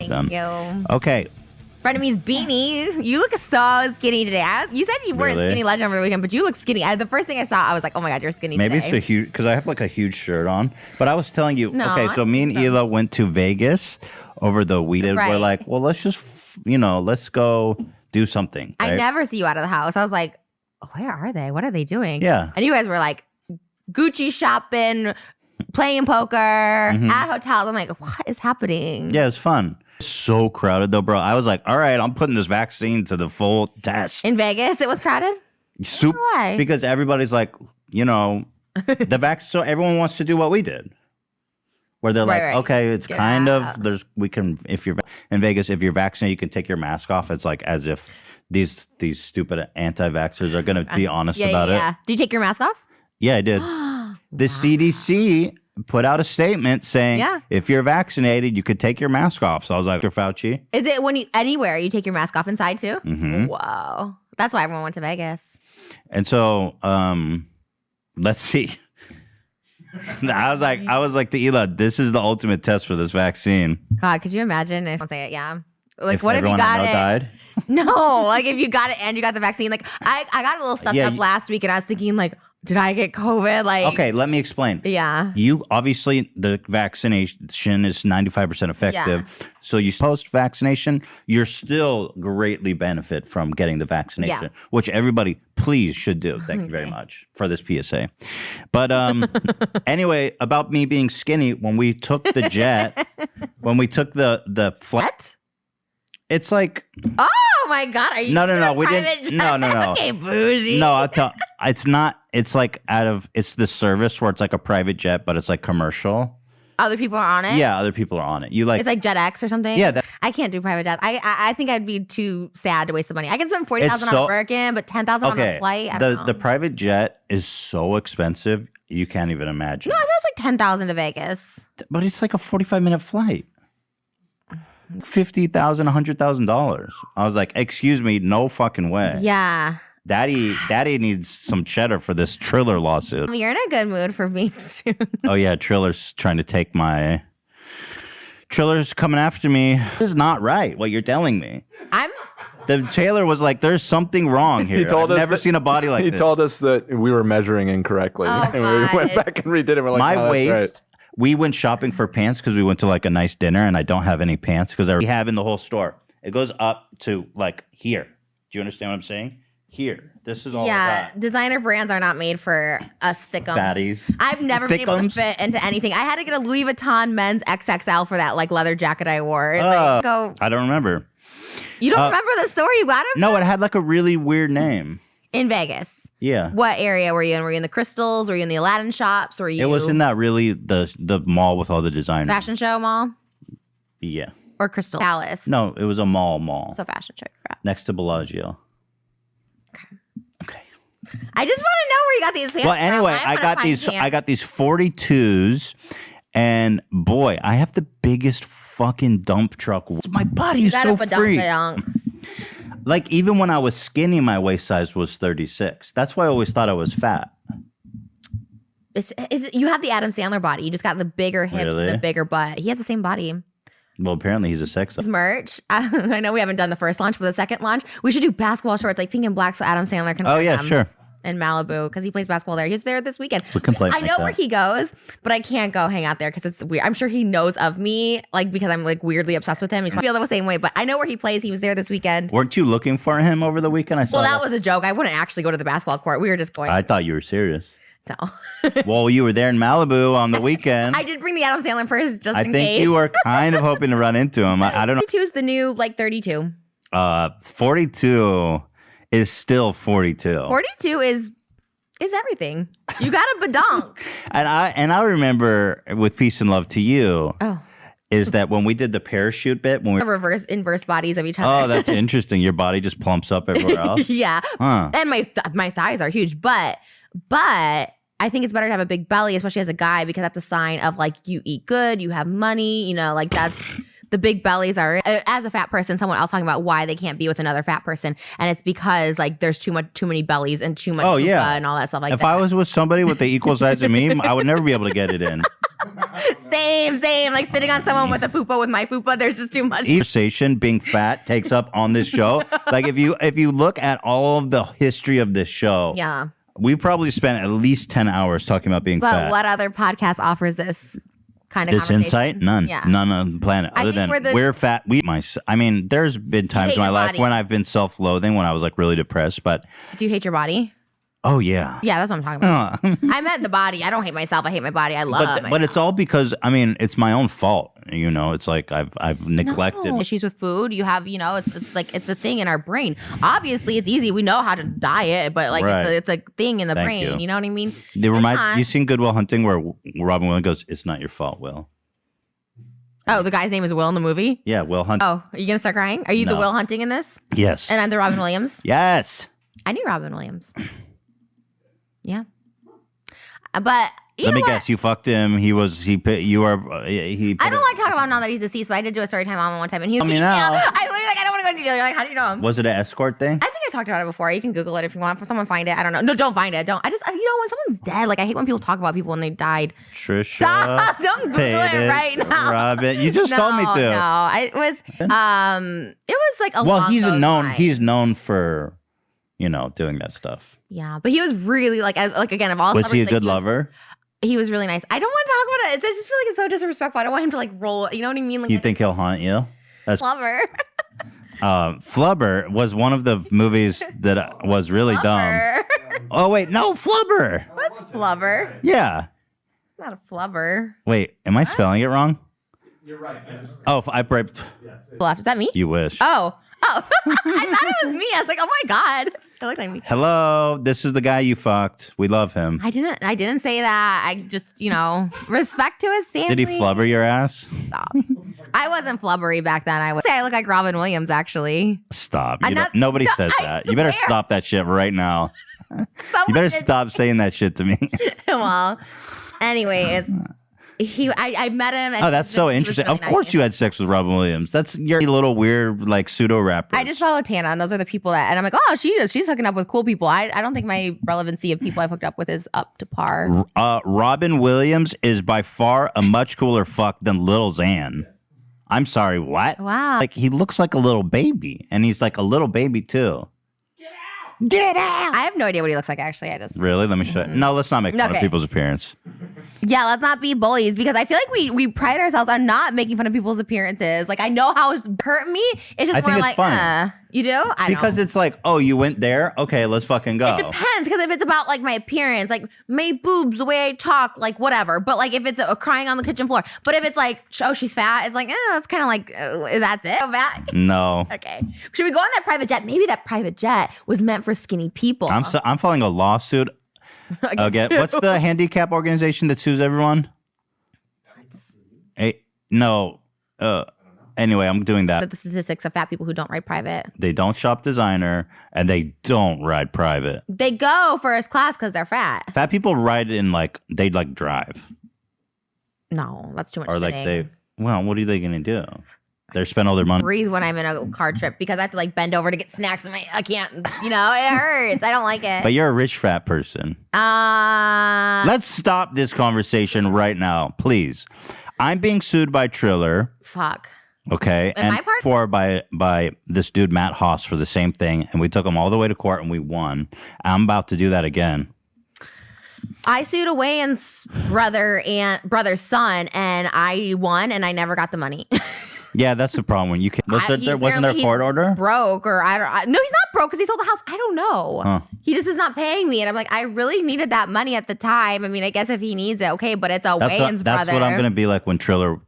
them. You. Okay. Frenemies beanie. You look so skinny today. You said you weren't skinny legend over the weekend, but you look skinny. The first thing I saw, I was like, oh my God, you're skinny Maybe today. it's a huge, because I have like a huge shirt on. But I was telling you, No, okay, so me and Hila went to Vegas over the weekend. Right. We're like, well, let's just, let's go do something. Right? I never see you out of the house. I was like, where are they? What are they doing? Yeah. And you guys were like, Gucci shopping, playing poker, at hotels. I'm like, what is happening? Yeah, it's fun. So crowded though, bro. I was like, all right, I'm putting this vaccine to the full test. In Vegas, it was crowded? Why? Because everybody's like, the vaccine, so everyone wants to do what we did. Where they're like, okay, it's kind of, if you're in Vegas, if you're vaccinated, you can take your mask off. It's like as if these stupid anti-vaxxers are going to be honest about it. Did you take your mask off? Yeah, I did. The CDC put out a statement saying, if you're vaccinated, you could take your mask off. So I was like, Dr. Fauci. Is it anywhere you take your mask off inside too? Mm-hmm. Whoa. That's why everyone went to Vegas. And so, let's see. I was like to Hila, this is the ultimate test for this vaccine. God, could you imagine if, I'll say it, yeah. Like, if what if you got it? Died? No, like if you got it and you got the vaccine. Like, I got a little stuffed up last week and I was thinking, like, did I get COVID? Like, okay, let me explain. Yeah. You obviously, the vaccination is 95% effective. Yeah. So you post-vaccination, you're still greatly benefit from getting the vaccination, which everybody please should do. Thank you very much for this PSA. But anyway, about me being skinny, when we took the jet, when we took the flight, it's like, oh my God, are you no, we didn't. No. Okay, bougie. No, I'll tell. It's not. It's like it's the service where it's like a private jet, but it's like commercial. Other people are on it? Yeah, other people are on it. It's like JetX or something? Yeah. I can't do private jets. I think I'd be too sad to waste the money. I can spend $40,000 on American, but $10,000 on the flight. I don't know. The private jet is so expensive, you can't even imagine. No, that's like $10,000 to Vegas. But it's like a 45-minute flight. $50,000, $100,000. I was like, excuse me, no fucking way. Yeah. Daddy needs some cheddar for this Triller lawsuit. You're in a good mood for being soon. Oh yeah, Triller's trying to take my... Triller's coming after me. This is not right, what you're telling me. The Taylor was like, there's something wrong here. I've never seen a body like this. He told us that we were measuring incorrectly. Oh, and we went back and redid it. We're like, my oh, waist... Right. We went shopping for pants because we went to like a nice dinner and I don't have any pants because I already have in the whole store. It goes up to like here. Do you understand what I'm saying? Here. This is all I got. Designer brands are not made for us thickums. Fatties. I've never been able to fit into anything. I had to get a Louis Vuitton men's XXL for that like leather jacket I wore. I don't remember. You don't remember the store you got it? No, it had like a really weird name. In Vegas. Yeah. What area were you in? Were you in the Crystals? Were you in the Aladdin shops? Were you? It was in that really the mall with all the designers. Fashion show mall? Yeah. Or Crystal Palace? No, it was a mall. So fashion show. Crap. Next to Bellagio. Okay. I just want to know where you got these pants. Well, anyway, I got these 42s, and boy, I have the biggest fucking dump truck. My body is so free. Like, even when I was skinny, my waist size was 36. That's why I always thought I was fat. You have the Adam Sandler body. You just got the bigger hips and the bigger butt. He has the same body. Well, apparently he's a sex symbol. Merch. I know we haven't done the first launch, but the second launch, we should do basketball shorts, like pink and black, so Adam Sandler can wear them. Sure. In Malibu, because he plays basketball there. He's there this weekend. We can play. I know where he goes, but I can't go hang out there because it's weird. I'm sure he knows of me, like because I'm like weirdly obsessed with him. He's feel the same way, but I know where he plays. He was there this weekend. Weren't you looking for him over the weekend? I saw. Well, that was a joke. I wouldn't actually go to the basketball court. We were just going. I thought you were serious. No. Well, you were there in Malibu on the weekend. I did bring the Adam Sandler purse just in case. I think you were kind of hoping to run into him. I don't know. 42 is the new like 32. 42 is still 42. 42 is everything. You got a badonk. and I remember with Peace and Love to You. Oh. Is that when we did the parachute bit when we reverse inverse bodies of each other. Oh, that's interesting. Your body just plumps up everywhere else. Yeah. Huh. And my thighs are huge, but I think it's better to have a big belly, especially as a guy, because that's a sign of like you eat good, you have money, you know, like that's the big bellies are. As a fat person, someone else talking about why they can't be with another fat person, and it's because like there's too many bellies and too much and all that stuff like that. If I was with somebody with the equal size of me, I would never be able to get it in. Same. Like sitting on someone with a fupa with my fupa, there's just too much. Conversation being fat takes up on this show. Like if you look at all of the history of this show, Yeah. we probably spent at least 10 hours talking about being But fat. what other podcast offers this kind of This conversation? insight? None. Yeah. None on the planet. I Other think than we're we're fat. I mean, there's been times hate in my your life body. when I've been self-loathing, when I was like really depressed. But Do you hate your body? oh yeah. Yeah, that's what I'm talking about. I meant the body. I don't hate myself. I hate my body. I love myself. But it's all because it's my own fault. It's like I've neglected. No. Issues with food. You have, it's like it's a thing in our brain. Obviously, it's easy. We know how to diet, but like Right. it's a thing in the Thank brain. you. You know what I mean? You seen Good Will Hunting where Robin Williams goes, "It's not your fault, Will." Oh, the guy's name is Will in the movie? Yeah, Will Hunting. Oh, are you going to start crying? Are you the No. Will Hunting in this? Yes. And I'm the Robin Williams? Yes. I knew Robin Williams. Yeah. But Let me guess. You fucked him. He. I don't like talking about him now that he's deceased, but I did do a story time on him one time, and he was Tell me like, now. yeah. I literally I don't want to go into detail. You're like, how do you know him? Was it an escort thing? I think I talked about it before. You can Google it if you want. For someone find it. I don't know. No, don't find it. Don't. When someone's dead, like I hate when people talk about people when they died. Trisha. Stop! Don't Google it right now. Robin. You just told me to. No, it was like a Well, long he's ago time. He's known for, doing that stuff. Yeah, but he was really like again of all. Was he a celebrities, good lover? He was really nice. I don't want to talk about it. I just feel like it's so disrespectful. I don't want him to like roll. You know what I mean? Like You think he'll haunt you? That's lover. Flubber was one of the movies that was really dumb. Oh wait, no, Flubber. What's flubber? Yeah. Not a flubber. Wait, am I spelling it wrong? You're right. Oh, I raped. Bluff. Is that me? You wish. Oh. I thought it was me. I was like, oh my God. It looked like me. Hello, this is the guy you fucked. We love him. I didn't say that. I just, respect to his family. Did he flubber your ass? Stop. I wasn't flubbery back then. I would say I look like Robin Williams, actually. Stop. I'm not- Nobody No, says I that. You better swear. stop that shit right now. You Someone better did- stop saying that shit to me. Well, anyway, I met him. And Oh, that's so he was interesting. really Of course nice. you had sex with Robin Williams. That's your little weird, like, pseudo-rapper. I just follow Tana, and those are the people that, and I'm like, oh, she's hooking up with cool people. I don't think my relevancy of people I've hooked up with is up to par. Robin Williams is by far a much cooler fuck than Lil Xan. I'm sorry, what? Wow. Like, he looks like a little baby, and he's like a little baby, too. Get out! I have no idea what he looks like, actually. I just. Really? Let me show you. No, let's not make fun of Okay. people's appearance. Yeah, let's not be bullies because I feel like we pride ourselves on not making fun of people's appearances. Like, I know how it's hurt me. It's just I more think it's like, fun. You do? I Because don't. it's like, oh, you went there? Okay, let's fucking go. It depends, because if it's about like my appearance, like my boobs, the way I talk, like whatever. But like if it's a crying on the kitchen floor, but if it's like, oh, she's fat, it's like, that's kind of like, that's it. Oh, fat. No. Okay. Should we go on that private jet? Maybe that private jet was meant for skinny people. I'm filing a lawsuit. Okay, what's the handicap organization that sues everyone? No. Anyway, I'm doing that. The statistics of fat people who don't ride private. They don't shop designer and they don't ride private. They go first class because they're fat. Fat people ride in they drive. No, that's too much. Or sitting. what are they gonna do? They spend all their money. Breathe when I'm in a car trip because I have to like bend over to get snacks and I can't, it hurts. I don't like it. But you're a rich fat person. Let's stop this conversation right now, please. I'm being sued by Triller. Fuck. Okay, Am and I part? for by this dude Matt Haas for the same thing, and we took him all the way to court and we won. I'm about to do that again. I sued a Wayne's brother's son, and I won, and I never got the money. Yeah, that's the problem. When you can, wasn't there a court order? Broke, or no, he's not broke because he sold the house. I don't know. Huh. He just is not paying me, and I'm like, I really needed that money at the time. I mean, I guess if he needs it, okay, but it's a Wayne's brother. That's what I'm gonna be like when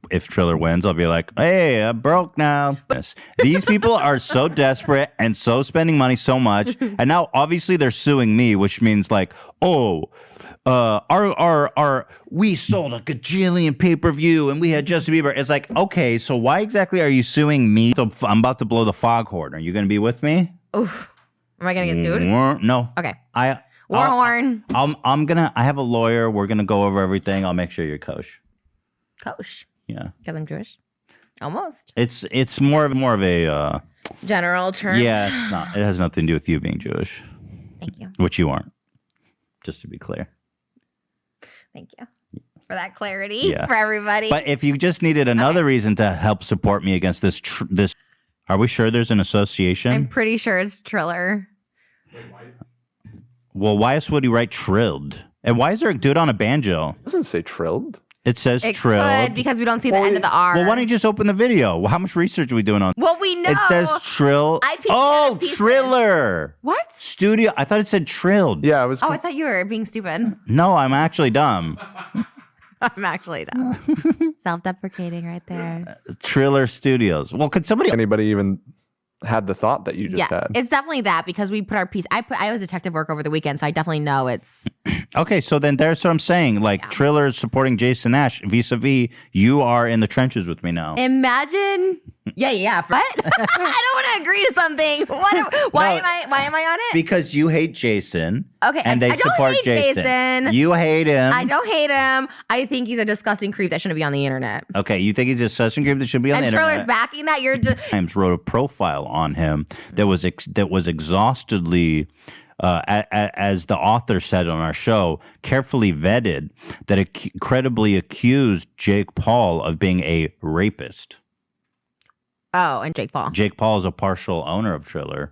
if Triller wins. I'll be like, hey, I'm broke now. Yes. These people are so desperate and so spending money so much, and now obviously they're suing me, which means like, oh. We sold a gajillion pay-per-view and we had Justin Bieber. It's like, okay, so why exactly are you suing me? So I'm about to blow the foghorn. Are you going to be with me? Oof. Am I gonna get sued? No. Okay. War horn. I have a lawyer. We're gonna go over everything. I'll make sure you're kosher. Kosher. Yeah. Because I'm Jewish. Almost. It's more of a General term. yeah. It's not. It has nothing to do with you being Jewish, Thank you. which you aren't. Just to be clear. Thank you. for that clarity for everybody. But if you just needed another reason to help support me against this, are we sure there's an association? I'm pretty sure it's Triller. Well, why else would he write trilled? And why is there a dude on a banjo? It doesn't say trilled. It says It trilled. could, because we don't see the end of the R. Well, why don't you just open the video? Well, how much research are we doing on? Well, we know. It says trill. I peeked Oh, at pieces. Triller. What? Studio. I thought it said trilled. Yeah, I was. Oh, I thought you were being stupid. No, I'm actually dumb. I'm actually dumb. Self-deprecating right there. Triller Studios. Well, could somebody? Anybody even had the thought that you just had? It's definitely that because we put our piece. I was detective work over the weekend, so I definitely know it's. Okay, so then there's what I'm saying. Like Triller is supporting Jason Nash vis-a-vis. You are in the trenches with me now. Imagine. Yeah. What? I don't want to agree to something. Why am I on it? Because you hate Jason. Okay, and they I don't support hate Jason. You hate him. I don't hate him. I think he's a disgusting creep that shouldn't be on the internet. Okay, you think he's a disgusting creep that should be on the And internet? Triller's backing that. You're just. Times wrote a profile on him that was exhaustedly, as the author said on our show, carefully vetted, that credibly accused Jake Paul of being a rapist. Oh, and Jake Paul. Jake Paul is a partial owner of Triller.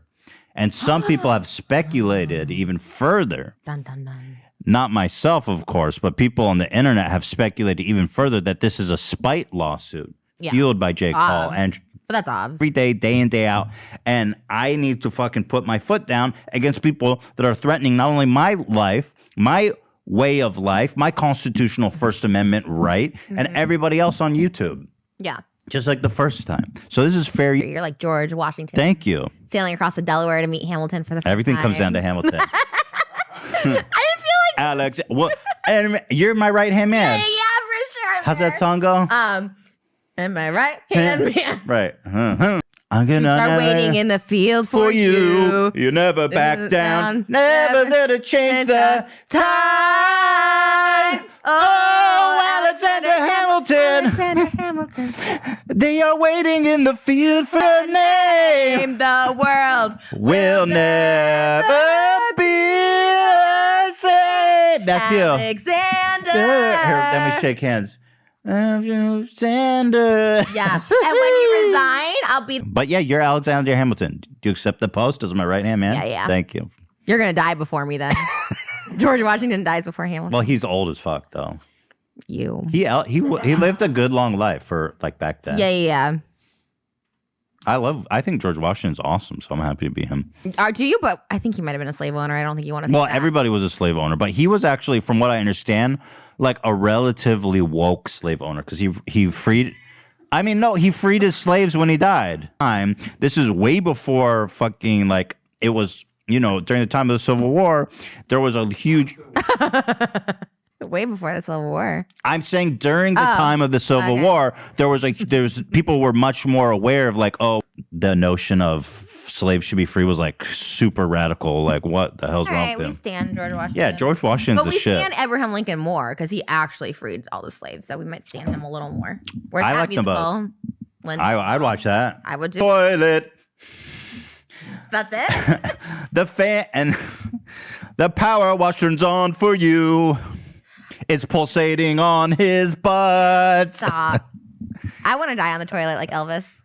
And some people have speculated even further. Dun, dun, dun. Not myself, of course, but people on the internet have speculated even further that this is a spite lawsuit fueled by Jake Paul. And but that's obvious. every day, day in, day out. And I need to fucking put my foot down against people that are threatening not only my life, my way of life, my constitutional First Amendment right, and everybody else on YouTube. Yeah. Just like the first time. So this is fair. You're like George Washington. Thank you. Sailing across the Delaware to meet Hamilton for the first Everything time. comes down to Hamilton. I didn't feel like. Alex, well, and you're my right-hand man. Yeah, for sure. How's that song go? Am I right? Hand man. Right. I'm gonna Start waiting in the field for you. You never back down. down. Never let it change the time. Oh, Alexander Hamilton. Alexander Hamilton. They are waiting in the field for your name. The world Will never be the same. That's you. Alexander. Here, let me shake hands. Alexander. Yeah. And when you resign, I'll be. But yeah, you're Alexander Hamilton. Do you accept the post as my right hand man? Yeah. Thank you. You're going to die before me then. George Washington dies before Hamilton. Well, he's old as fuck though. You. He lived a good long life for like back then. Yeah. I think George Washington's awesome, so I'm happy to be him. Do you? But I think he might have been a slave owner. I don't think you want to. Well, everybody was a slave owner, but he was actually, from what I understand, like a relatively woke slave owner because he freed. I mean, no, he freed his slaves when he died. This is way before fucking like it was. You know, during the time of the Civil War, there was a huge. Way before the Civil War. I'm saying during the time of the Civil War, there's people were much more aware of like, oh, the notion of slaves should be free was like super radical. Like, what the hell's wrong with We him? stand George Washington. Yeah, George Washington's but the we shit. stand Abraham Lincoln more because he actually freed all the slaves. So we might stand him a little more. Whereas I that like them both. musical, I'd watch that. I would do. Toilet. That's it. The fan and the power wash turns on for you. It's pulsating on his butt. Stop. I want to die on the toilet like Elvis.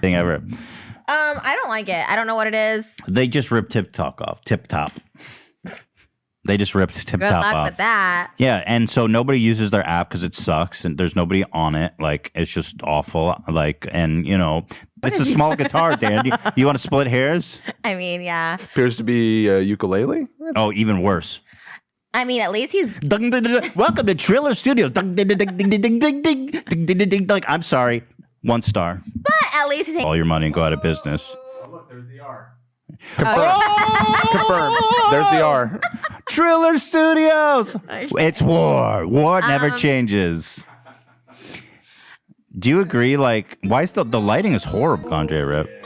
Thing ever. I don't like it. I don't know what it is. They just ripped Tip Top off. Tip Top. They just ripped Tip Good Top luck off. with that. Yeah, and so nobody uses their app because it sucks and there's nobody on it. Like, it's just awful. Like, and you know, it's a small guitar, Dan. You want to split hairs? I mean, yeah. Appears to be a ukulele. Oh, even worse. I mean, at least he's. Welcome to Triller Studios. Like, I'm sorry. 1 star. But at least he's. All your money and go out of business. Oh, look, there's the R. Oh! Confirmed. There's the R. Triller Studios. It's war. War never changes. Do you agree? Like, why is the lighting is horrible, Andre Rip?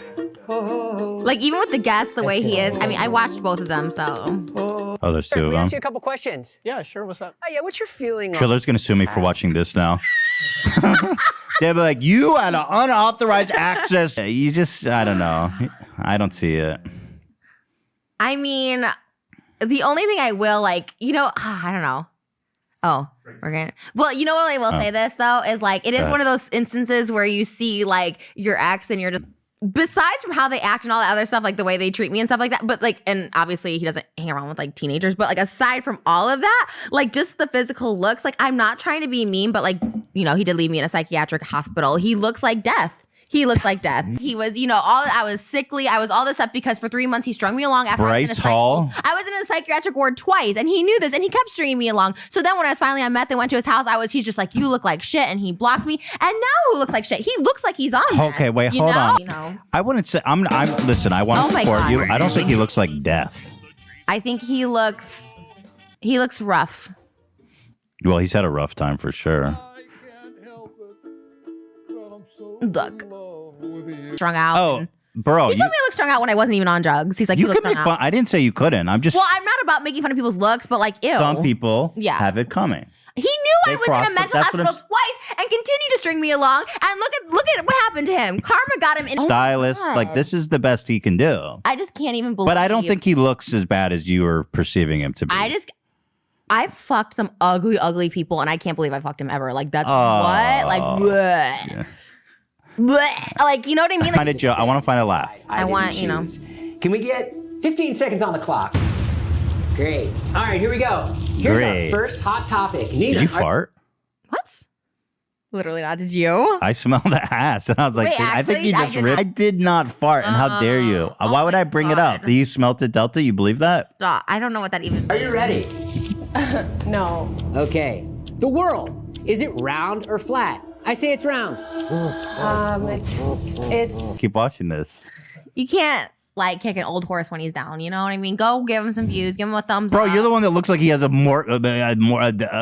Like, even with the guest, the way he is. I mean, I watched both of them, so. Oh, there's 2 Let of me ask them. you a couple questions. Yeah, sure. What's up? Oh, yeah, what's your feeling on Triller's gonna sue me for watching this now. They'll be like, you had an unauthorized access. You just, I don't know. I don't see it. I mean, the only thing I will, like, you know, I don't know. Oh, Well, you know what I will say this though is like it is one of those instances where you see like your ex and you're just besides from how they act and all that other stuff, like the way they treat me and stuff like that, but like, and obviously he doesn't hang around with like teenagers, but like aside from all of that, like just the physical looks, like I'm not trying to be mean, but like, you know, he did leave me in a psychiatric hospital. He looks like death. He looked like death. He was, you know, I was sickly. I was all this up because for 3 months he strung me along after Bryce Hall. I was in a psychiatric ward twice and he knew this and he kept stringing me along. So then when I was finally on meth and went to his house, he's just like, you look like shit, and he blocked me. And now who looks like shit? He looks like he's on meth. Okay, wait, hold on. You know? I wouldn't say listen, I want to support you. I don't think he looks like death. I think he looks rough. Well, he's had a rough time for sure. Look, strung out. Oh, bro, he told me I looked strung out when I wasn't even on drugs. He's like, you look could make fun. I didn't say you couldn't. I'm just. Well, I'm not about making fun of people's looks, but like, ew. Some people have it coming. He knew I was in a mental hospital twice and continued to string me along. And look at what happened to him. Karma got him in. Stylist, like this is the best he can do. I just can't even believe. But I don't think he looks as bad as you are perceiving him to be. I fucked some ugly, ugly people, and I can't believe I fucked him ever. Like that's what? Like bleh. Yeah. Bleh. Like, you know what I mean? Like, Find a joke. I want to find a laugh. I want, you know. Can we get 15 seconds on the clock? Great. All right, here we go. Here's our first hot topic. Did you fart? What? Literally not. Did you? I smelled the ass, and I was like, Wait, I think you just ripped. I did not fart, and how dare you? Why would I bring it up? You smelt it, Delta? You believe that? Stop. I don't know what that even. Are you ready? No. Okay. The world. Is it round or flat? I say it's round. It's. Keep watching this. You can't like kick an old horse when he's down. You know what I mean? Go give him some views. Give him a thumbs Bro, up. you're the one that looks like he has a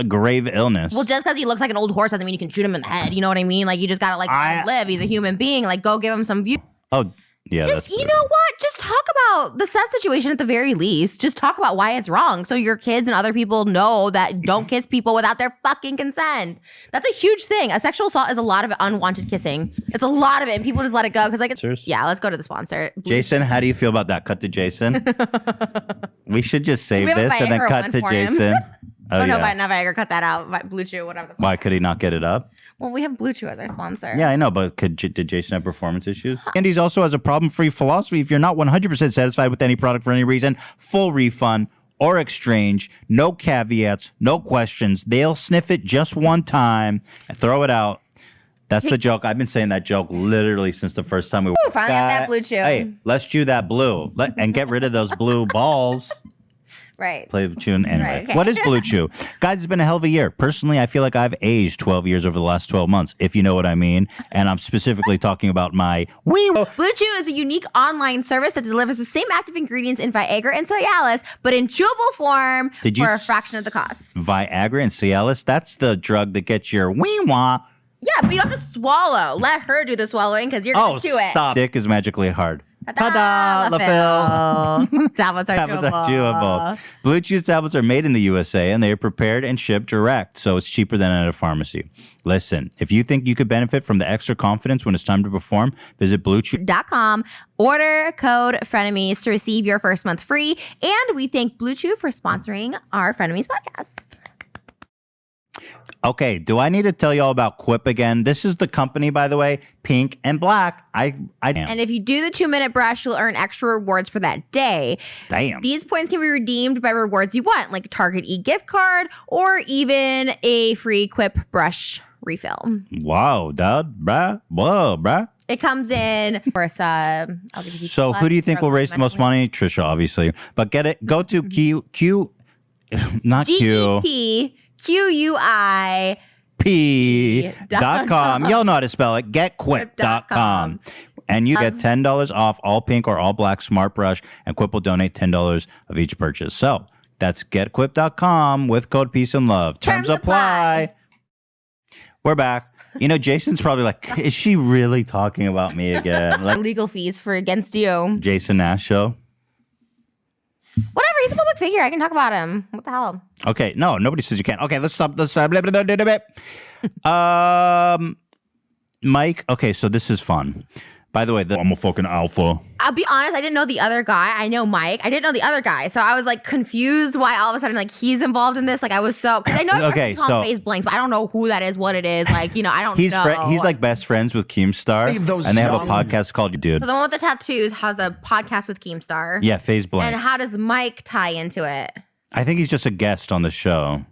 grave illness. Well, just because he looks like an old horse doesn't mean you can shoot him in the head. You know what I mean? Like you just gotta let him live. He's a human being. Like go give him some views. Oh. Yeah, just, you know what? Just talk about the sex situation at the very least. Just talk about why it's wrong. So your kids and other people know that don't kiss people without their fucking consent. That's a huge thing. A sexual assault is a lot of unwanted kissing. It's a lot of it. And people just let it go. Because like, yeah, let's go to the sponsor. Jason, how do you feel about that? Cut to Jason. We should just save this and then cut to Jason. Oh no, but Viagra, cut that out. Blue Chew, whatever. Why could he not get it up? Well, we have Blue Chew as our sponsor. Yeah, I know, but did Jason have performance issues? Andy's also has a problem-free philosophy. If you're not 100% satisfied with any product for any reason, full refund or exchange, no caveats, no questions. They'll sniff it just one time and throw it out. That's the joke. I've been saying that joke literally since the first time we finally got that Blue Chew. Hey, let's chew that blue and get rid of those blue balls. Right. Play the tune anyway. Right, okay. What is Blue Chew? Guys, it's been a hell of a year. Personally, I feel like I've aged 12 years over the last 12 months, if you know what I mean. And I'm specifically talking about my Blue Chew is a unique online service that delivers the same active ingredients in Viagra and Cialis, but in chewable form for a fraction of the cost. Viagra and Cialis? That's the drug that gets your wee-wah. Yeah, but you don't have to swallow. Let her do the swallowing because you're going to chew it. Stop. Dick is magically hard. Ta-da! LaFil. Tablets are chewable. Blue Chew tablets are made in the USA, and they are prepared and shipped direct, so it's cheaper than at a pharmacy. Listen, if you think you could benefit from the extra confidence when it's time to perform, visit BlueChew.com. Order code Frenemies to receive your first month free, and we thank Blue Chew for sponsoring our Frenemies podcast. Okay, do I need to tell you all about Quip again? This is the company, by the way, pink and black. I am. And if you do the 2-minute brush, you'll earn extra rewards for that day. Damn. These points can be redeemed by rewards you want, like a Target e-gift card or even a free Quip brush refill. Wow, dad, bruh. Whoa, bruh. It comes in for So who do you think will raise the most money? Trisha, obviously. But get it. Go to not Q. GetQuip.com. Y'all know how to spell it. GetQuip.com. And you get $10 off all pink or all black smart brush, and Quip will donate $10 of each purchase. So that's GetQuip.com with code Peace and Love. Terms apply. We're back. You know, Jason's probably like, is she really talking about me again? Like, legal fees for against you. Jason Nash show. Whatever, he's a public figure. I can talk about him. What the hell? Okay, no, nobody says you can't. Okay, let's stop. Mike, okay, so this is fun. By the way, I'm a fucking alpha. I'll be honest, I didn't know the other guy. I know Mike. I didn't know the other guy. So I was like confused why all of a sudden like he's involved in this. Like I was so, because I know okay, Tom Face blanks, but I don't know who that is, what it is. Like, you know, I don't know. He's like best friends with Keemstar. And they have a podcast called Dude. So the one with the tattoos has a podcast with Keemstar. Yeah, Phase Blank. And how does Mike tie into it? I think he's just a guest on the show.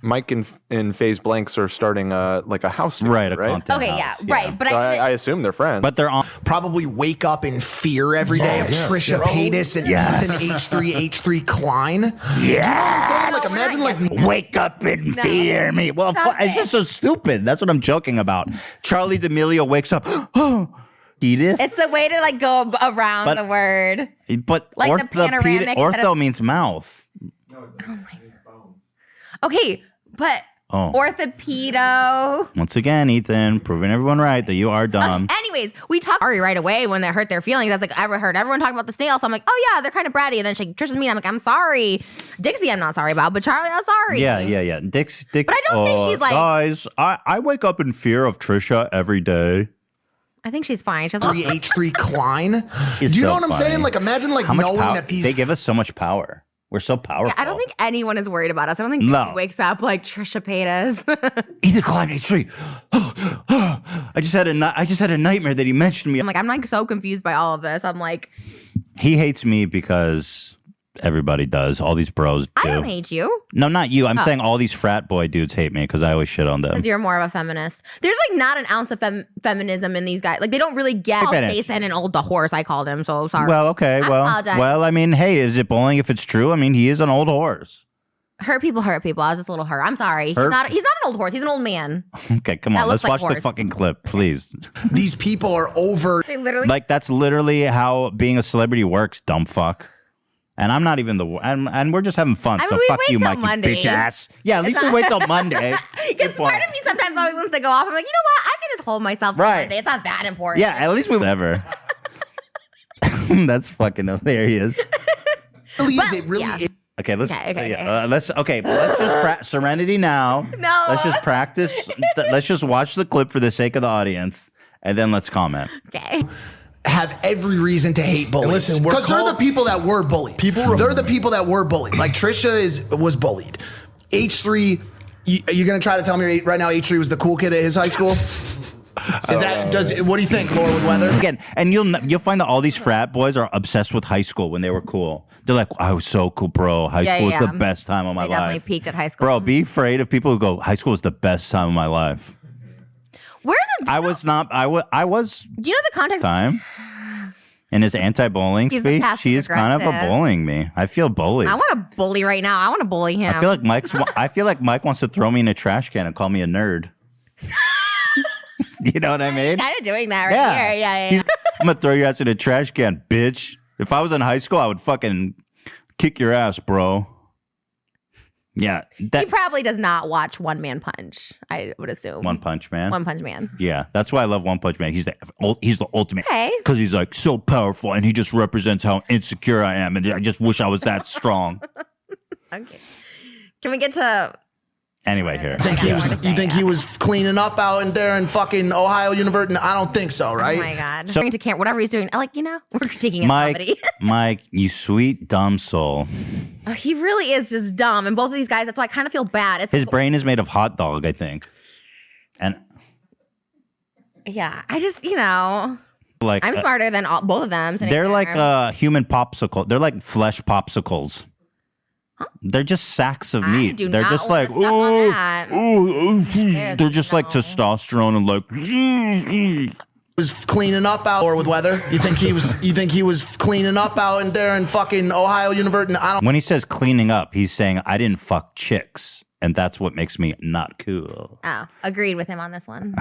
Mike and FaZe Blanks are starting like a house together, right? A right? content Okay, house, yeah, right. But So I assume they're friends. But they're on. Probably wake up in fear every day of Trisha Paytas and Ethan H3 Klein. Yeah. Like imagine like Wake up and fear me. Well, it's just so stupid. That's what I'm joking about. Charlie D'Amelio wakes up. Oh, Edith. it's the way to like go around the word. But like the panoramic ortho means mouth. Okay, but orthopedo. Once again, Ethan, proving everyone right that you are dumb. Anyways, we talked Ari right away when they hurt their feelings. I was like, I heard everyone talking about the snail, so I'm like, oh yeah, they're kind of bratty. And then Trisha's mean. I'm like, I'm sorry. Dixie, I'm not sorry about, but Charlie, I'm sorry. Yeah. Dick. But I don't think she's like. Guys, I wake up in fear of Trisha every day. I think she's fine. She's H3 Klein. Do you so know what I'm funny. saying? Like imagine like knowing that these they give us so much power. We're so powerful. I don't think anyone is worried about us. I don't think Dixie wakes up like Trisha Paytas. Ethan Klein H3. I just had a nightmare that he mentioned me. I'm like, I'm like so confused by all of this. I'm like, he hates me because everybody does. All these bros do. I don't hate you. No, not you. I'm saying all these frat boy dudes hate me because I always shit on them. Because you're more of a feminist. There's like not an ounce of feminism in these guys. Like they don't really get Jason and old the horse. I called him, so sorry. Well, okay. Well, I mean, hey, is it bullying if it's true? I mean, he is an old horse. Hurt people. I was just a little hurt. I'm sorry. He's not an old horse. He's an old man. Okay, come on. Let's watch the fucking clip, please. These people are over. They literally that's literally how being a celebrity works, dumb fuck. And I'm not even and we're just having fun. So fuck you, Mikey, bitch ass. Yeah, at least we wait till Monday. Because part of me sometimes always wants to go off. I'm like, you know what? I can just hold myself for Monday. It's not that important. Yeah, at least we never. That's fucking hilarious. Okay, let's just Serenity now. No. Let's just practice. Let's just watch the clip for the sake of the audience, and then let's comment. Okay. Have every reason to hate bullies. Because they're the people that were bullied. They're the people that were bullied. Like Trisha was bullied. H3, you're gonna try to tell me right now H3 was the cool kid at his high school? What do you think, Laura with Weather? Again, and you'll find that all these frat boys are obsessed with high school when they were cool. They're like, I was so cool, bro. High school was the best time of my life. Definitely peaked at high school. Bro, be afraid of people who go, high school was the best time of my life. Where's it? I was not. I was. Do you know the context? Time. In his anti-bullying speech, she is kind of a bullying me. I feel bullied. I want to bully right now. I want to bully him. I feel like Mike wants to throw me in a trash can and call me a nerd. You know what I mean? He's kind of doing that right here. Yeah. I'm gonna throw your ass in a trash can, bitch. If I was in high school, I would fucking kick your ass, bro. Yeah. He probably does not watch One Man Punch, I would assume. One Punch Man? One Punch Man. Yeah. That's why I love One Punch Man. He's the ultimate. Okay. Because he's like so powerful and he just represents how insecure I am. And I just wish I was that strong. Okay. Can we get to... Anyway, here. You think he was cleaning up out in there in fucking Ohio University? I don't think so, right? Oh my God. So, to camp, whatever he's doing, we're critiquing his comedy. Mike, you sweet, dumb soul. Oh, he really is just dumb. And both of these guys, that's why I kind of feel bad. His brain is made of hot dog, I think. And yeah, I just, like I'm smarter than both of them. They're like human popsicle. They're like flesh popsicles. Huh? They're just sacks of meat. They're just like, ooh. They're just like testosterone and like. Was cleaning up out or with Weather? You think he was cleaning up out in there in fucking Ohio University? When he says cleaning up, he's saying I didn't fuck chicks, and that's what makes me not cool. Oh, agreed with him on this one.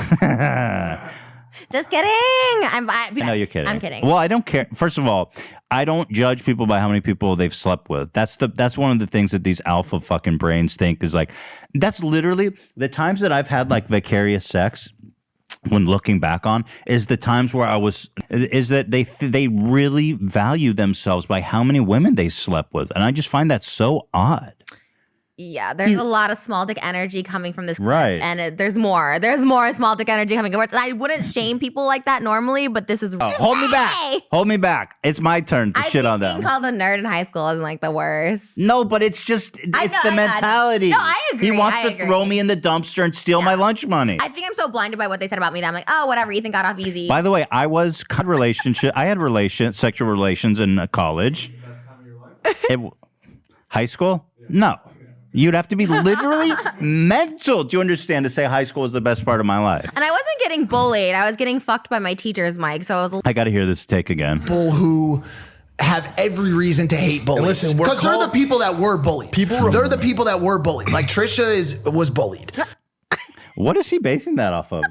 Just kidding. I know you're kidding. I'm kidding. Well, I don't care. First of all, I don't judge people by how many people they've slept with. That's one of the things that these alpha fucking brains think is like. That's literally the times that I've had like vicarious sex. When looking back on, is the times where is that they really value themselves by how many women they slept with, and I just find that so odd. Yeah, there's a lot of small dick energy coming from this clip, Right. and there's more small dick energy coming. I wouldn't shame people like that normally, but this is Hold me back. Hold me back. It's my turn to shit on them. Being called a nerd in high school isn't like the worst. No, but it's just, it's the mentality. No, I agree. He wants I to agree. throw me in the dumpster and steal my lunch money. I think I'm so blinded by what they said about me that I'm like, oh, whatever. Ethan got off easy. By the way, I had sexual relations in college. High school? No. You'd have to be literally mental to understand to say high school was the best part of my life. And I wasn't getting bullied. I was getting fucked by my teachers, Mike. So I was. I got to hear this take again. People who have every reason to hate bullies. Listen, because they're the people that were bullied. They're the people that were bullied. Like Trisha was bullied. What is he basing that off of?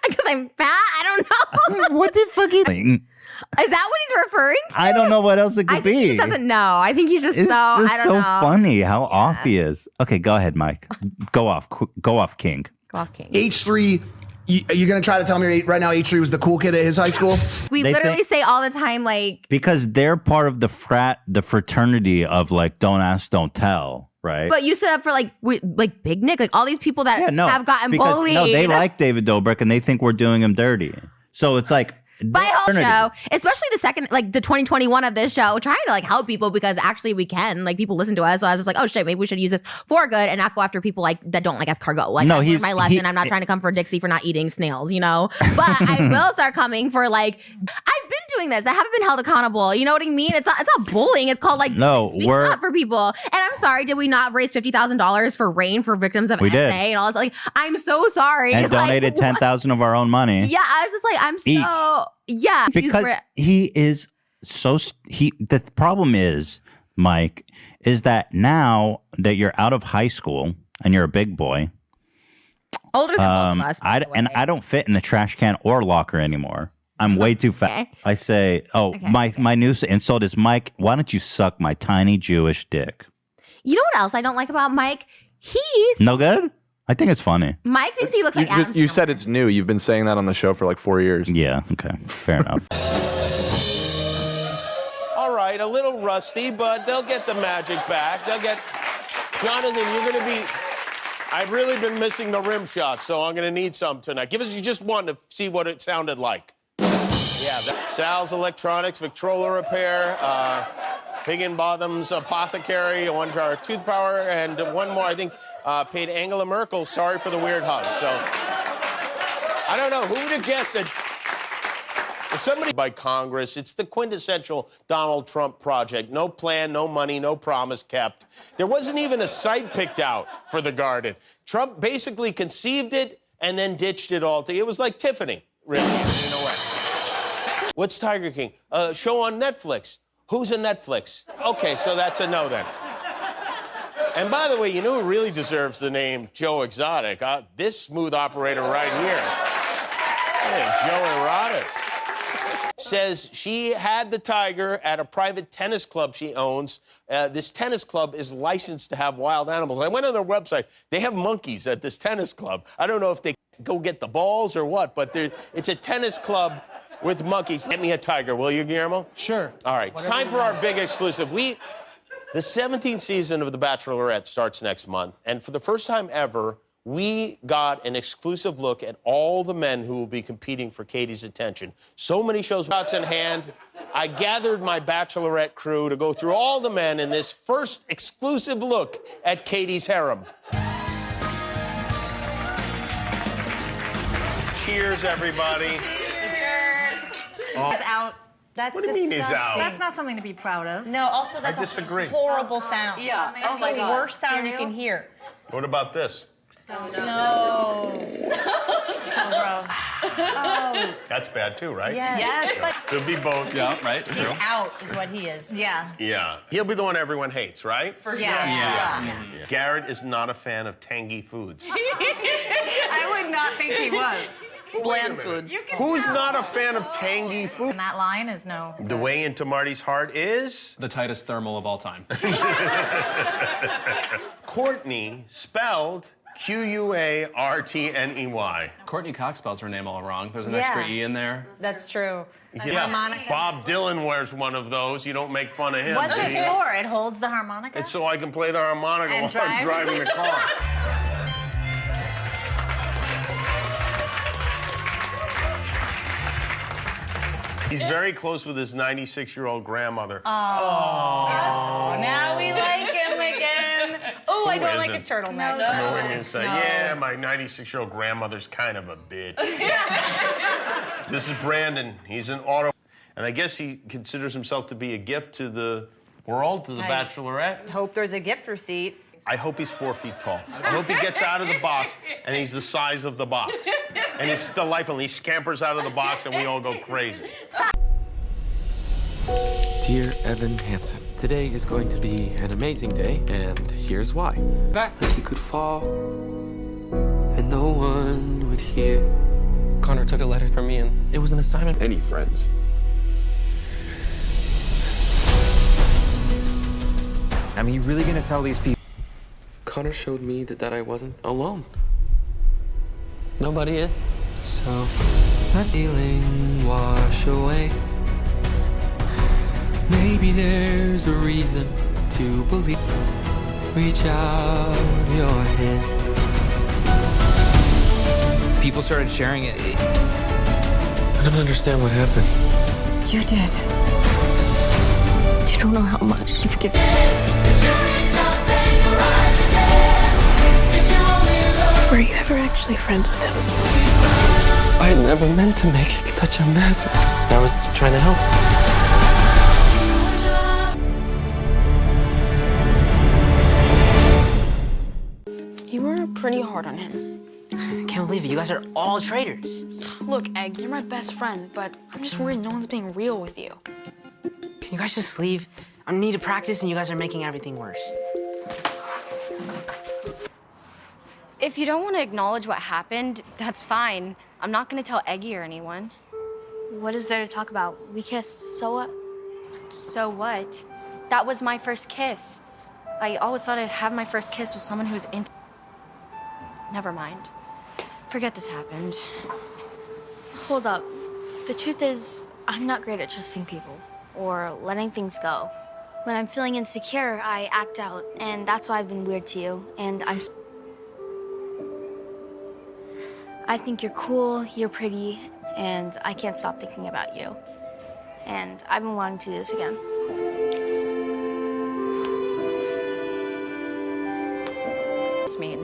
Because I'm fat? I don't know. What the fuck Is that what he's referring to? I don't know what else it could I think be. he just doesn't know. I think he's just It's I just don't so know. funny how off he is. Okay, go ahead, Mike. Go off, King. Go off, King. H3, you're going to try to tell me right now H3 was the cool kid at his high school? We They literally think- say all the time, like, Because they're part of the fraternity of like, don't ask, don't tell, right? but you stood up for like Big Nick, like all these people that have gotten bullied. No, they like David Dobrik and they think we're doing him dirty. So it's like, my whole fraternity. show, especially the second, like the 2021 of this show, trying to like help people because actually we can, like people listen to us. So I was just like, oh shit, maybe we should use this for good and not go after people like that don't like escargot. Like, No, I learned he's- my lesson. he- I'm not trying to come for Dixie for not eating snails, you know. But I will start coming for like, I've been doing this. I haven't been held accountable. You know what I mean? It's not bullying. It's called like speaking up for people. And I'm sorry, did we not raise $50,000 for RAIN for victims of We SA did. and all this? Like, I'm so sorry. And Like, donated 10,000 of our own money. Yeah, I was just like, I'm Each. so yeah. Because he is so the problem is, Mike, is that now that you're out of high school and you're a big boy, older than both of us. by the way. I don't fit in a trash can or locker anymore. I'm way too fat. Okay. I say, my new insult is, Mike, why don't you suck my tiny Jewish dick? You know what else I don't like about Mike? No good? I think it's funny. Mike thinks he looks like Adam You said Sandler. it's new. You've been saying that on the show for like 4 years. Yeah, okay. Fair enough. All right, a little rusty, but they'll get the magic back. They'll get... Jonathan, you're going to be... I've really been missing the rim shot, so I'm going to need some tonight. Give us just one to see what it sounded like. Yeah, Sal's Electronics, Victrola Repair, Higginbotham's Apothecary, one jar Tooth Power, and one more, I think, paid Angela Merkel, sorry for the weird hug. So, I don't know, who would have guessed that if somebody by Congress, it's the quintessential Donald Trump project. No plan, no money, no promise kept. There wasn't even a site picked out for the garden. Trump basically conceived it and then ditched it all. It was like Tiffany, really, in a way. What's Tiger King? A show on Netflix. Who's in Netflix? Okay, so that's a no then. And by the way, you know who really deserves the name Joe Exotic? This smooth operator right here. Hey, Joe Erotic. Says she had the tiger at a private tennis club she owns. This tennis club is licensed to have wild animals. I went on their website. They have monkeys at this tennis club. I don't know if they go get the balls or what, but it's a tennis club with monkeys. Get me a tiger, will you, Guillermo? Sure. All right, it's time for our big exclusive. The 17th season of The Bachelorette starts next month, and for the first time ever, we got an exclusive look at all the men who will be competing for Katie's attention. So many shows in hand. I gathered my Bachelorette crew to go through all the men in this first exclusive look at Katie's harem. Cheers, everybody. That's out. That's What do you mean he's out? That's not something to be proud of. No, also that's disagree. a horrible sound. Yeah. That's Oh my the God. worst sound you Cereal? can hear. What about this? No. So gross. Oh, That's bad too, right? yes. But Could be both. Yeah, right. he's out is what he is. Yeah. Yeah. He'll be the one everyone hates, right? Yeah. Garrett is not a fan of tangy foods. I would not think he was. Bland foods. Who's not a fan of tangy food? And that line is no. The way into Marty's heart is the tightest thermal of all time. Courtney, spelled Quartney. Courtney Cox spells her name all wrong. There's an extra E in there. That's true. Yeah, Bob Dylan wears one of those. You don't make fun of him. What's do it you? for? It holds the harmonica? It's so I can play the harmonica And while I'm drive? driving the car. He's very close with his 96-year-old grandmother. Oh, now we like him again. Oh, I don't like his isn't? turtleneck. No one can say, yeah, my 96-year-old grandmother's kind of a bitch. This is Brandon. He's an auto. And I guess he considers himself to be a gift to the world, to the Bachelorette. Hope there's a gift receipt. I hope he's 4 feet tall. I hope he gets out of the box and he's the size of the box. And it's delightful. He scampers out of the box and we all go crazy. Dear Evan Hansen, today is going to be an amazing day, and here's why. That you could fall and no one would hear. Connor took a letter from me and it was an assignment. Any friends? I mean, you really gonna tell these people? Connor showed me that I wasn't alone. Nobody is. So, let feeling wash away. Maybe there's a reason to believe. Reach out your hand. People started sharing it. I don't understand what happened. You did. You don't know how much you've given. Were you ever actually friends with him? I never meant to make it such a mess. I was trying to help. You were pretty hard on him. I can't believe it. You guys are all traitors. Look, Egg, you're my best friend, but I'm just worried no one's being real with you. Can you guys just leave? I need to practice, and you guys are making everything worse. If you don't want to acknowledge what happened, that's fine. I'm not going to tell Eggy or anyone. What is there to talk about? We kissed, so what? So what? That was my first kiss. I always thought I'd have my first kiss with someone who's into... Never mind. Forget this happened. Hold up. The truth is, I'm not great at trusting people or letting things go. When I'm feeling insecure, I act out, and that's why I've been weird to you, and I think you're cool, you're pretty, and I can't stop thinking about you. And I've been wanting to do this again. What's this mean?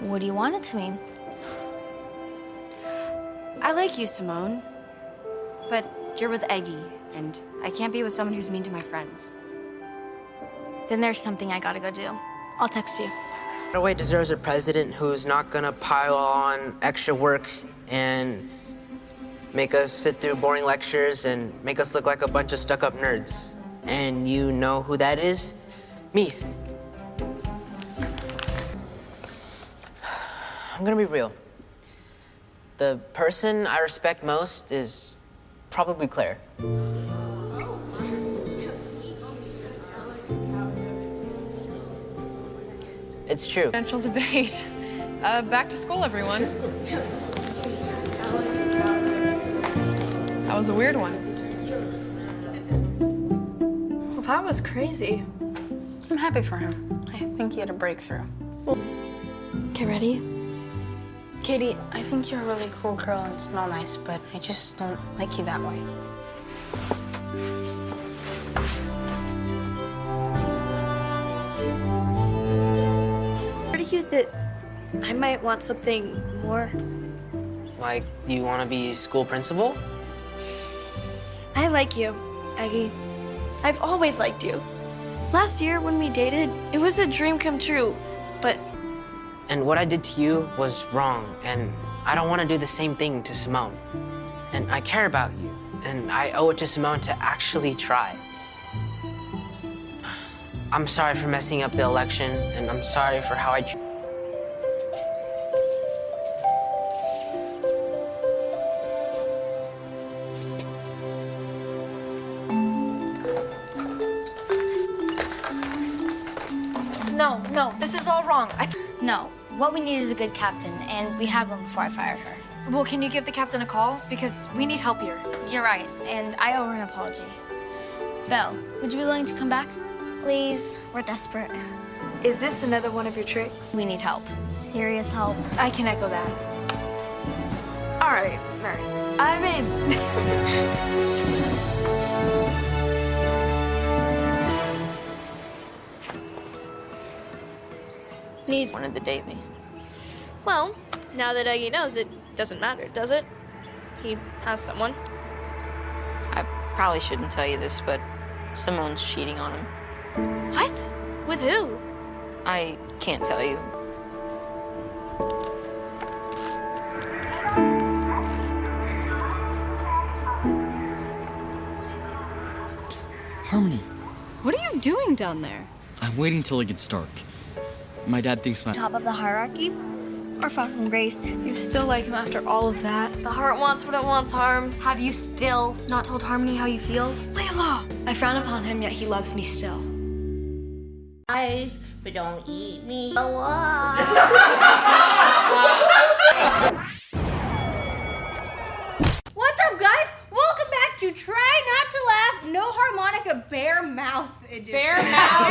What do you want it to mean? I like you, Simone, but you're with Eggy, and I can't be with someone who's mean to my friends. Then there's something I gotta go do. I'll text you. Norway deserves a president who's not gonna pile on extra work and make us sit through boring lectures and make us look like a bunch of stuck-up nerds. And you know who that is? Me. I'm gonna be real. The person I respect most is probably Claire. It's true. Potential debate. Back to school, everyone. That was a weird one. Well, that was crazy. I'm happy for him. I think he had a breakthrough. Okay, ready? Katie, I think you're a really cool girl and smell nice, but I just don't like you that way. Pretty cute that I might want something more. Like, do you want to be school principal? I like you, Eggy. I've always liked you. Last year when we dated, it was a dream come true, but... And what I did to you was wrong, and I don't want to do the same thing to Simone. And I care about you, and I owe it to Simone to actually try. I'm sorry for messing up the election, and I'm sorry for how I... No, this is all wrong. No, What we need is a good captain, and we had one before I fired her. Well, can you give the captain a call? Because we need help here. You're right, and I owe her an apology. Belle, would you be willing to come back? Please, we're desperate. Is this another one of your tricks? We need help. Serious help. I can echo that. All right. I'm in. Needs wanted to date me. Well, now that Eggy knows, it doesn't matter, does it? He has someone. I probably shouldn't tell you this, but Simone's cheating on him. What? With who? I can't tell you. Harmony, What are you doing down there? I'm waiting till it gets dark. My dad thinks my... Top of the hierarchy? Or far from grace? You still like him after all of that? The heart wants what it wants, Harm. Have you still not told Harmony how you feel? Layla! I frown upon him, yet he loves me still. Eyes, but don't eat me. What's up, guys? Welcome back to Try Not to Laugh, No Harmonica Bare Mouth Edition. Bare Mouth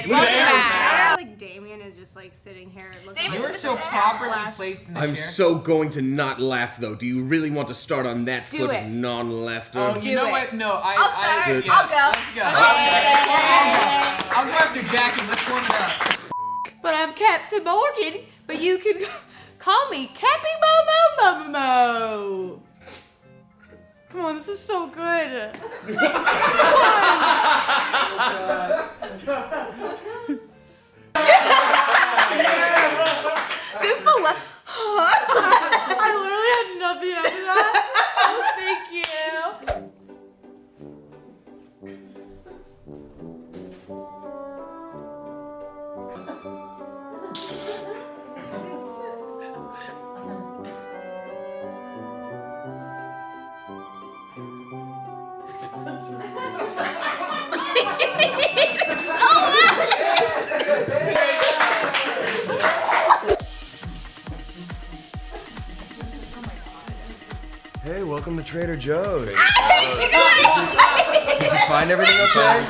Edition. Welcome back. Like Damien is just like sitting here looking. You are so properly placed in the chair. I'm so going to not laugh though. Do you really want to start on that Do foot it. of non-laughter? Oh, you know what? No, I'll start. yeah. I'll go. Let's go. Okay. I'll go after Jackson. Let's warm it up. But I'm Captain Morgan, but you can call me Cappy Mo. Come on, this is so good. Just the left. I literally had nothing after that. Oh, thank you. Hey, welcome to Trader Joe's. Did you find everything okay?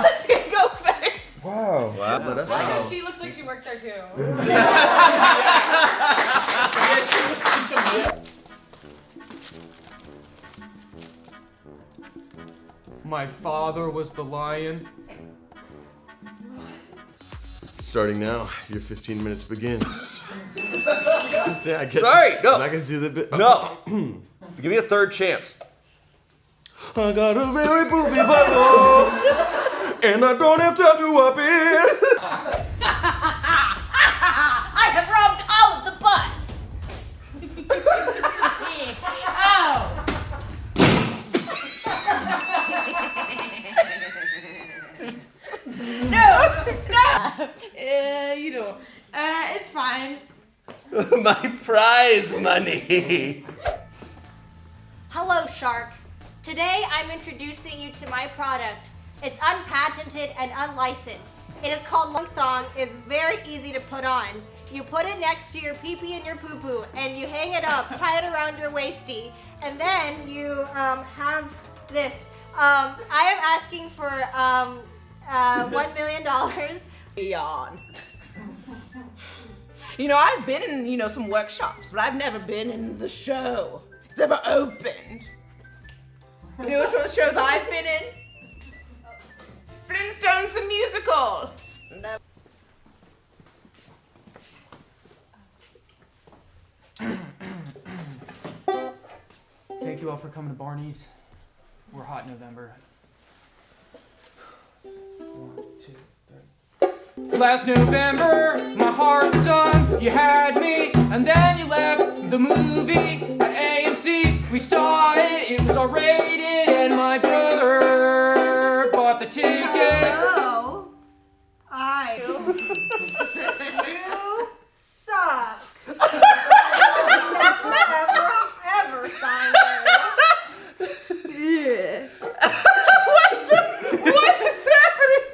Let's go first. Wow. Let us know. She looks like she works there too. My father was the lion. Starting now, your 15 minutes begins. Yeah, I guess Sorry, no. I'm not gonna do the bit. No. Give me a third chance. I got a very poopy butthole, and I don't have time to wipe it. I have rubbed all of the butts. Ow. No. You know, it's fine. My prize money. Hello, Shark. Today I'm introducing you to my product. It's unpatented and unlicensed. It is called Long Thong. It's very easy to put on. You put it next to your pee-pee and your poo-poo, and you hang it up, tie it around your waisty, and then you have this. I am asking for $1 million. Yawn. You know, I've been in, some workshops, but I've never been in the show. It's never opened. You know which one of the shows I've been in? Flintstones the musical. Thank you all for coming to Barney's. We're hot November. 1, 2, 3. Last November, my heart sung, you had me, and then you left the movie at AMC. We saw it, it was R-rated, and my brother bought the tickets. Oh, you suck. Ever signed it. What is happening?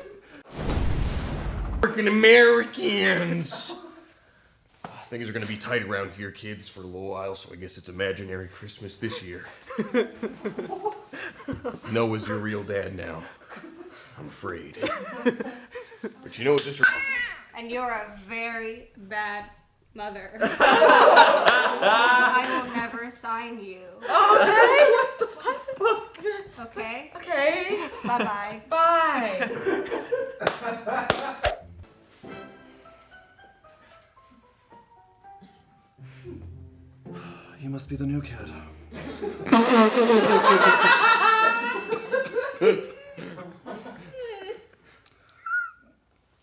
African Americans. Things are gonna be tight around here, kids, for a little while, so I guess it's imaginary Christmas this year. Noah's your real dad now. I'm afraid. But you know what this... And you're a very bad mother. I will never sign you. Okay. What the fuck? Okay? Okay. Bye-bye. Bye. You must be the new kid.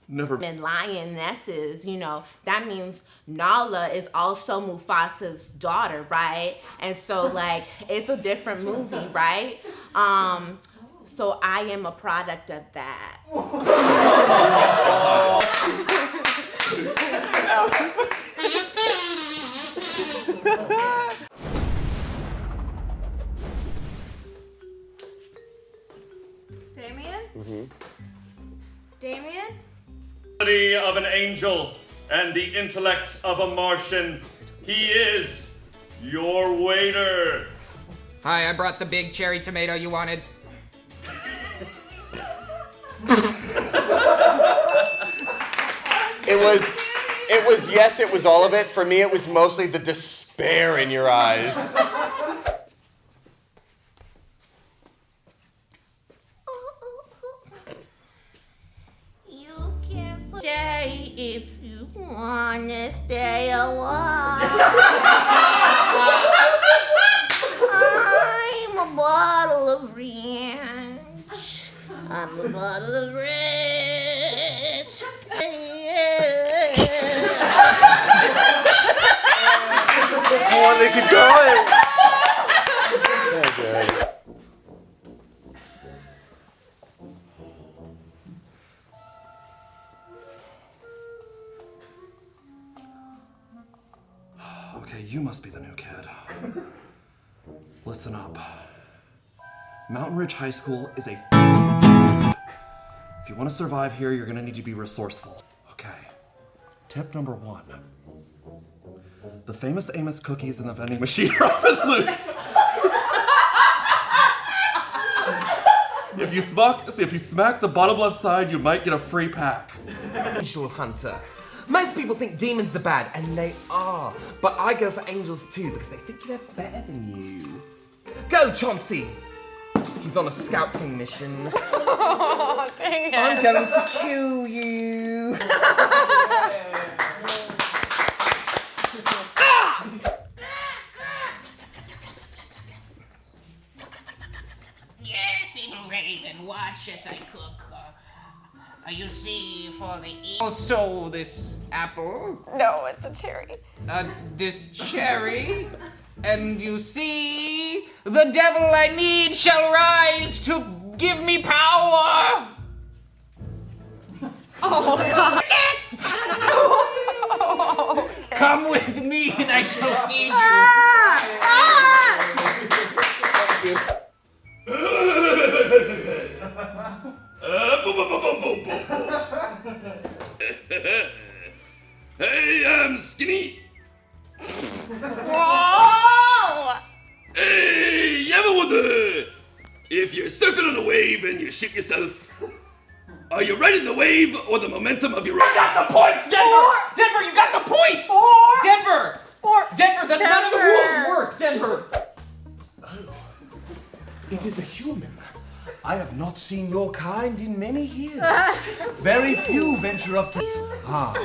Never. And lionesses, you know, that means Nala is also Mufasa's daughter, right? And so, like, it's a different movie, right? So I am a product of that. Damien? Mm-hmm. Damien? Of an angel and the intellect of a Martian. He is your waiter. Hi, I brought the big cherry tomato you wanted. It was all of it. For me, it was mostly the despair in your eyes. You can stay if you wanna stay a while. I'm a bottle of ranch. I'm a bottle of ranch. Boy, they keep going. So good. Okay, you must be the new kid. Listen up. Mountain Ridge High School is a If you want to survive here, you're gonna need to be resourceful. Okay. Tip number 1. The famous Amos cookies in the vending machine are often loose. If you smack the bottom left side, you might get a free pack. Angel hunter. Most people think demons are bad, and they are. But I go for angels too, because they think they're better than you. Go, Chauncey! He's on a scouting mission. Oh, dang it. I'm going to kill you. Yes, Evil Raven, watch as I cook. You see, for the also this apple. No, it's a cherry. This cherry. And you see, the devil I need shall rise to give me power. Oh, God. Oh, okay. Come with me and I shall feed you. Hey, I'm Skinny. Whoa! Hey, you ever wonder if you're surfing on a wave and you shit yourself? Are you riding the wave or the momentum of your... I got the points, Denver! Denver, you got the points! Denver! Denver, that's none of the rules work, Denver! It is a human. I have not seen your kind in many years. Very few venture up to...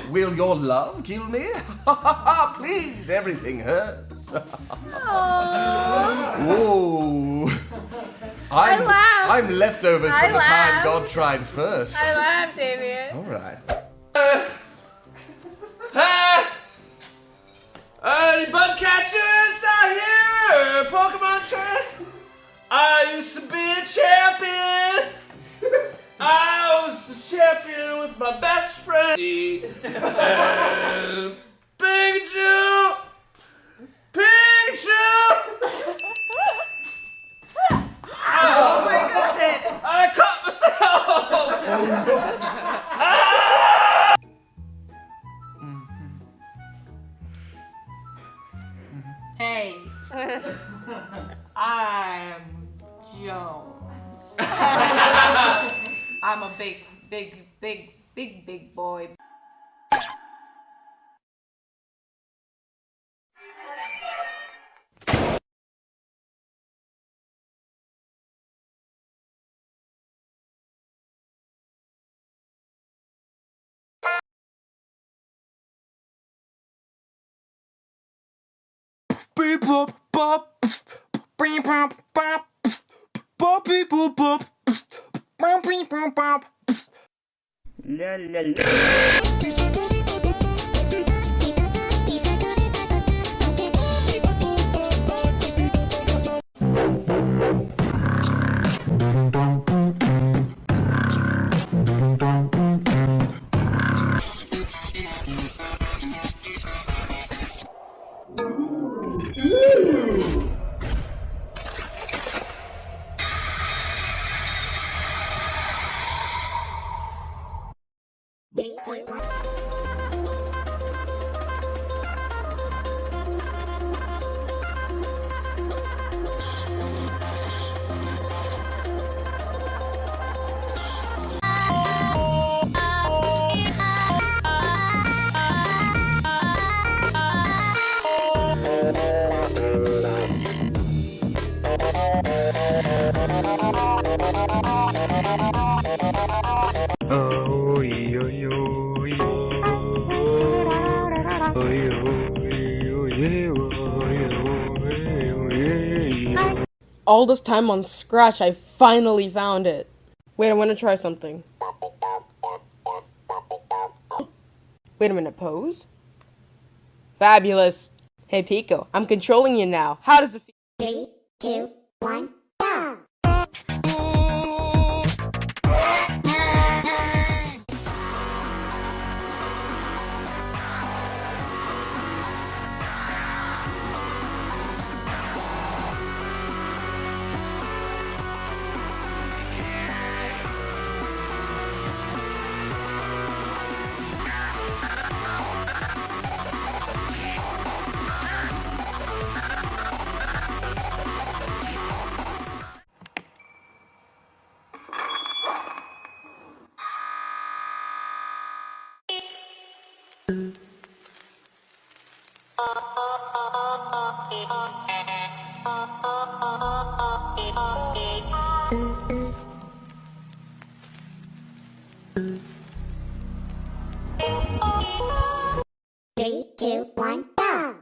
will your love kill me? Please, everything hurts. Whoa. I'm leftovers from the time God tried first. I laughed, Damien. All right. Any bug catchers out here? Pokemon train? I used to be a champion. I was a champion with my best friend. And Pikachu. Oh my God! I caught myself. Jones. I'm a big boy. La la la. All this time on Scratch, I finally found it. Wait, I want to try something. Wait a minute, pose? Fabulous. Hey, Pico, I'm controlling you now. How does it feel? 3, 2, 1, go! Three, two, one, go!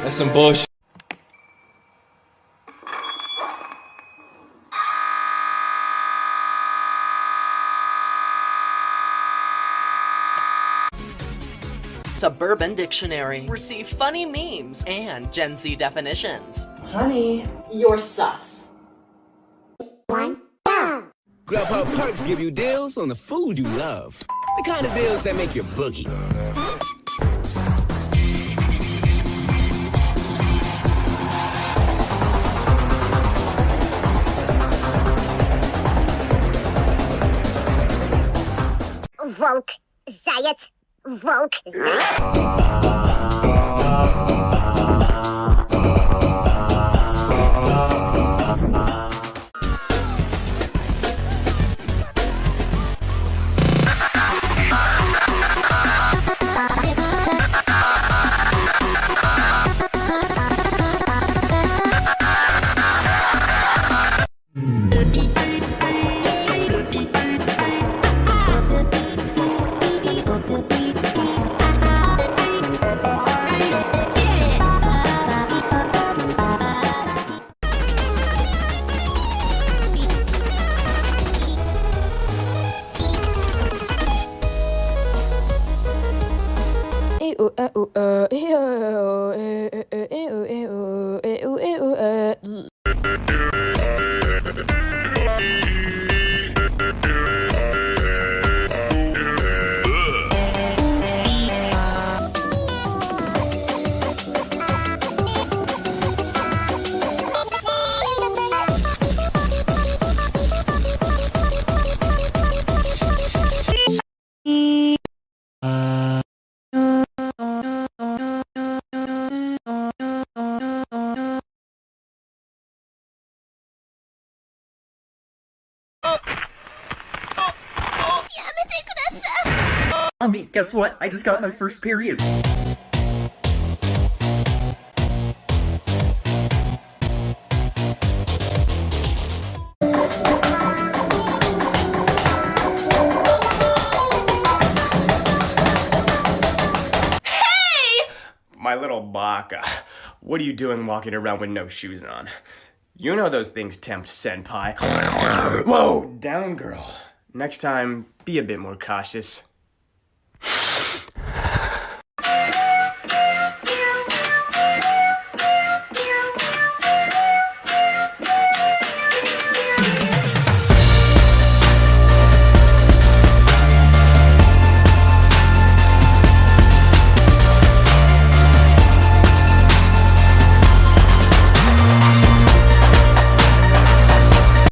That's some bullshit. Suburban Dictionary. Receive funny memes and Gen Z definitions. Honey, you're sus. Grubhub Perks give you deals on the food you love. The kind of deals that make your boogie. Волк, заяц, волк, Mommy, guess what? I just got my first period. My little baka, what are you doing walking around with no shoes on? You know those things tempt senpai. Whoa, down girl. Next time, be a bit more cautious.